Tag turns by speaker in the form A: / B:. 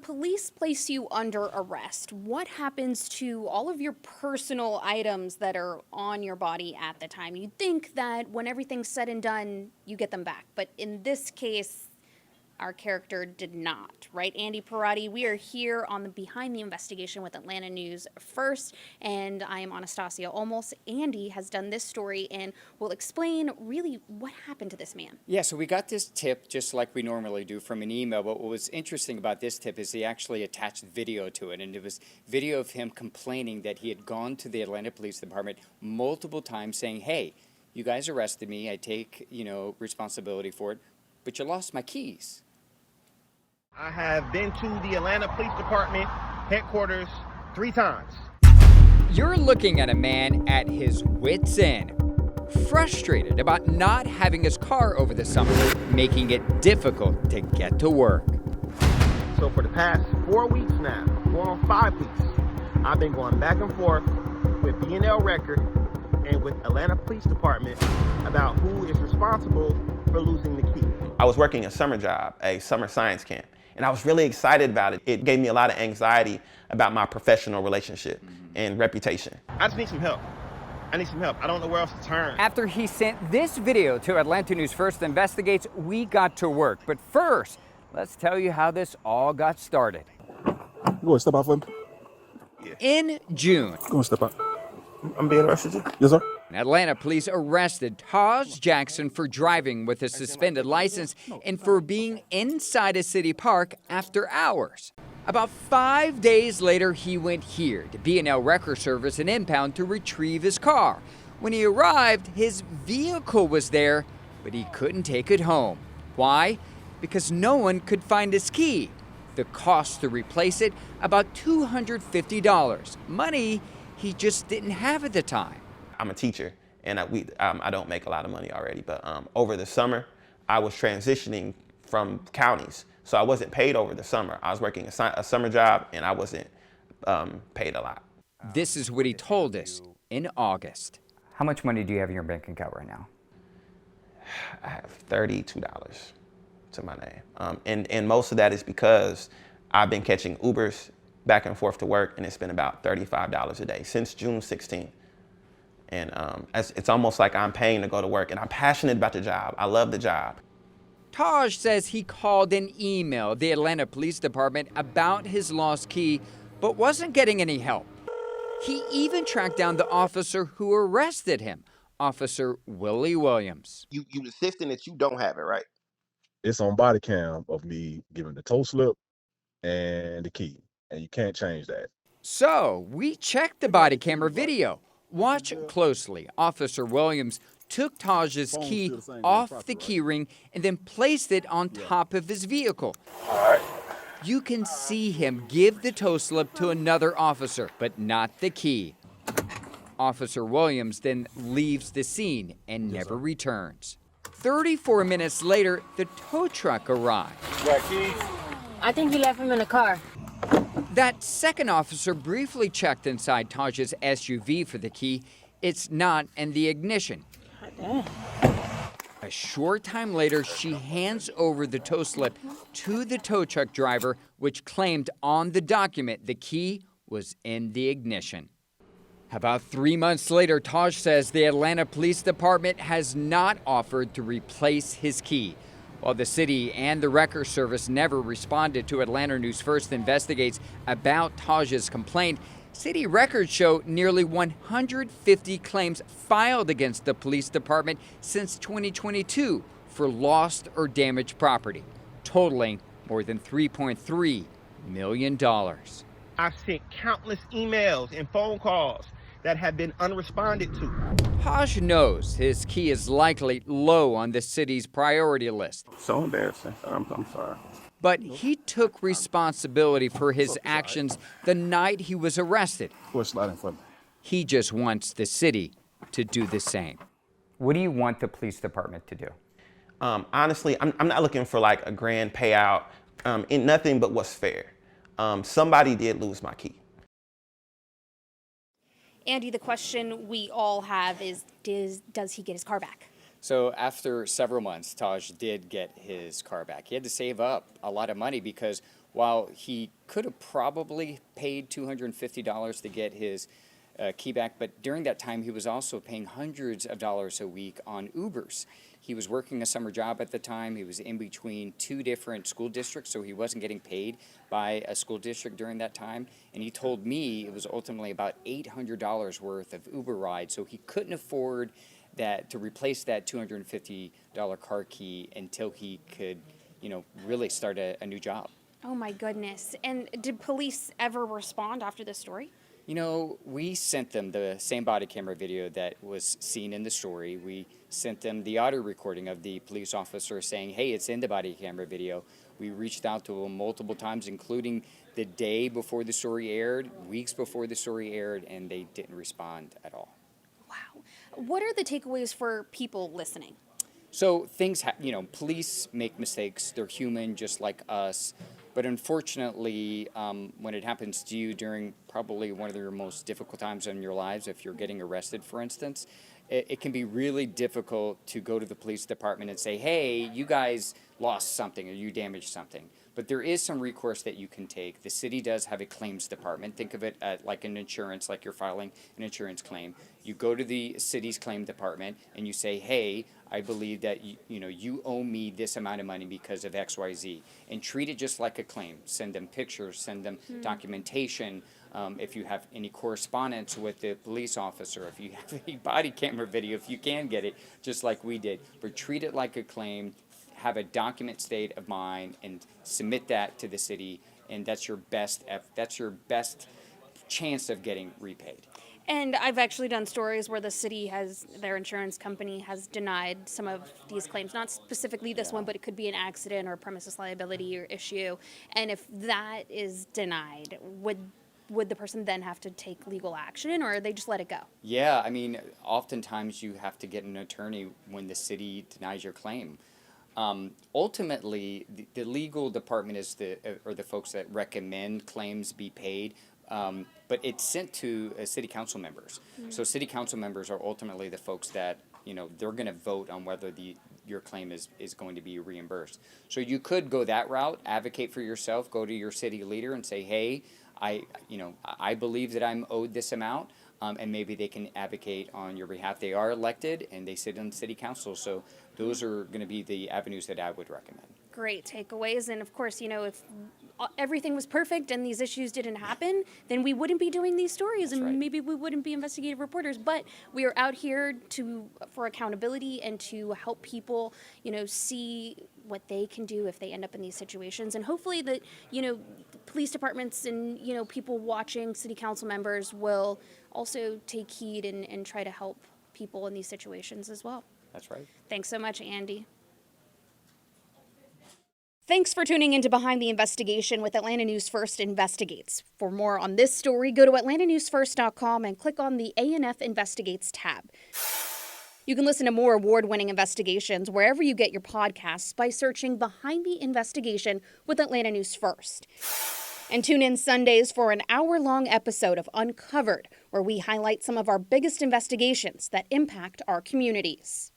A: police place you under arrest, what happens to all of your personal items that are on your body at the time? You'd think that when everything's said and done, you get them back. But in this case, our character did not, right? Andy Parati, we are here on the Behind the Investigation with Atlanta News First, and I am Anastasia Olmos. Andy has done this story and will explain really what happened to this man.
B: Yeah, so we got this tip just like we normally do from an email, but what was interesting about this tip is he actually attached video to it, and it was video of him complaining that he had gone to the Atlanta Police Department multiple times saying, hey, you guys arrested me, I take, responsibility for it, but you lost my keys.
C: I have been to the Atlanta Police Department headquarters 3 times.
D: You're looking at a man at his wit's end, frustrated about not having his car over the summer, making it difficult to get to work.
C: So for the past 4 weeks now, going on 5 weeks, I've been going back and forth with B&L Record and with Atlanta Police Department about who is responsible for losing the key. I was working a summer job, a summer science camp, and I was really excited about it. It gave me a lot of anxiety about my professional relationship and reputation. I just need some help. I need some help. I don't know where else to turn.
D: After he sent this video to Atlanta News First Investigates, we got to work. But first, let's tell you how this all got started.
E: You want to step out for me?
C: Yeah.
D: In June,
E: You want to step out?
C: I'm being arrested.
E: Yes, sir.
D: Atlanta police arrested Taj Jackson for driving with a suspended license and for being inside a city park after hours. About 5 days later, he went here to B&L Record Service in Impound to retrieve his car. When he arrived, his vehicle was there, but he couldn't take it home. Why? Because no one could find his key. The cost to replace it, about $250. Money he just didn't have at the time.
C: I'm a teacher, and I don't make a lot of money already, but over the summer, I was transitioning from counties, so I wasn't paid over the summer. I was working a summer job, and I wasn't paid a lot.
D: This is what he told us in August.
F: How much money do you have in your bank account right now?
C: I have $32 to my name, and most of that is because I've been catching Ubers back and forth to work, and it's been about $35 a day since June 16th. And it's almost like I'm paying to go to work, and I'm passionate about the job. I love the job.
D: Taj says he called and emailed the Atlanta Police Department about his lost key, but wasn't getting any help. He even tracked down the officer who arrested him, Officer Willie Williams.
C: You insisting that you don't have it, right?
E: It's on body cam of me giving the toe slip and the key, and you can't change that.
D: So we checked the body camera video. Watch closely. Officer Williams took Taj's key off the key ring and then placed it on top of his vehicle. You can see him give the toe slip to another officer, but not the key. Officer Williams then leaves the scene and never returns. 34 minutes later, the tow truck arrived.
G: I think you left him in the car.
D: That second officer briefly checked inside Taj's SUV for the key. It's not in the ignition. A short time later, she hands over the tow slip to the tow truck driver, which claimed on the document the key was in the ignition. About 3 months later, Taj says the Atlanta Police Department has not offered to replace his key. While the city and the Record Service never responded to Atlanta News First Investigates about Taj's complaint, city records show nearly 150 claims filed against the police department since 2022 for lost or damaged property, totaling more than $3.3 million.
C: I've sent countless emails and phone calls that have been unresponded to.
D: Taj knows his key is likely low on the city's priority list.
E: So embarrassing. I'm sorry.
D: But he took responsibility for his actions the night he was arrested.
E: Quit sliding for me.
D: He just wants the city to do the same.
F: What do you want the police department to do?
C: Honestly, I'm not looking for like a grand payout, in nothing but what's fair. Somebody did lose my key.
A: Andy, the question we all have is, does he get his car back?
B: So after several months, Taj did get his car back. He had to save up a lot of money because while he could have probably paid $250 to get his key back, but during that time he was also paying hundreds of dollars a week on Ubers. He was working a summer job at the time. He was in between 2 different school districts, so he wasn't getting paid by a school district during that time. And he told me it was ultimately about $800 worth of Uber rides, so he couldn't afford that to replace that $250 car key until he could, really start a new job.
A: Oh my goodness. And did police ever respond after this story?
B: We sent them the same body camera video that was seen in the story. We sent them the audio recording of the police officer saying, hey, it's in the body camera video. We reached out to them multiple times, including the day before the story aired, weeks before the story aired, and they didn't respond at all.
A: Wow. What are the takeaways for people listening?
B: So things, police make mistakes. They're human just like us. But unfortunately, when it happens to you during probably one of your most difficult times in your lives, if you're getting arrested, for instance, it can be really difficult to go to the police department and say, hey, you guys lost something or you damaged something. But there is some recourse that you can take. The city does have a claims department. Think of it like an insurance, like you're filing an insurance claim. You go to the city's claim department and you say, hey, I believe that you owe me this amount of money because of XYZ, and treat it just like a claim. Send them pictures, send them documentation. If you have any correspondence with the police officer, if you have any body camera video, if you can get it, just like we did. But treat it like a claim, have a document state of mind, and submit that to the city, and that's your best chance of getting repaid.
A: And I've actually done stories where the city their insurance company has denied some of these claims, not specifically this one, but it could be an accident or a premises liability or issue. And if that is denied, would the person then have to take legal action, or they just let it go?
B: Yeah, oftentimes you have to get an attorney when the city denies your claim. Ultimately, the legal department is the folks that recommend claims be paid. But it's sent to city council members. So city council members are ultimately the folks that, they're going to vote on whether your claim is going to be reimbursed. So you could go that route, advocate for yourself, go to your city leader and say, hey, I believe that I'm owed this amount, and maybe they can advocate on your behalf. They are elected and they sit on city council. So those are going to be the avenues that I would recommend.
A: Great takeaways. And of course, if everything was perfect and these issues didn't happen, then we wouldn't be doing these stories.
B: That's
A: and
B: right.
A: Maybe we wouldn't be investigative reporters. But we are out here for accountability and to help people, see what they can do if they end up in these situations. And hopefully that, police departments and, people watching, city council members will also take heed and try to help people in these situations as well.
B: That's right.
A: Thanks so much, Andy. Thanks for tuning into Behind the Investigation with Atlanta News First Investigates. For more on this story, go to atlantanewsfirst.com and click on the ANF Investigates tab. You can listen to more award-winning investigations wherever you get your podcasts by searching Behind the Investigation with Atlanta News First. And tune in Sundays for an hour-long episode of Uncovered, where we highlight some of our biggest investigations that impact our communities.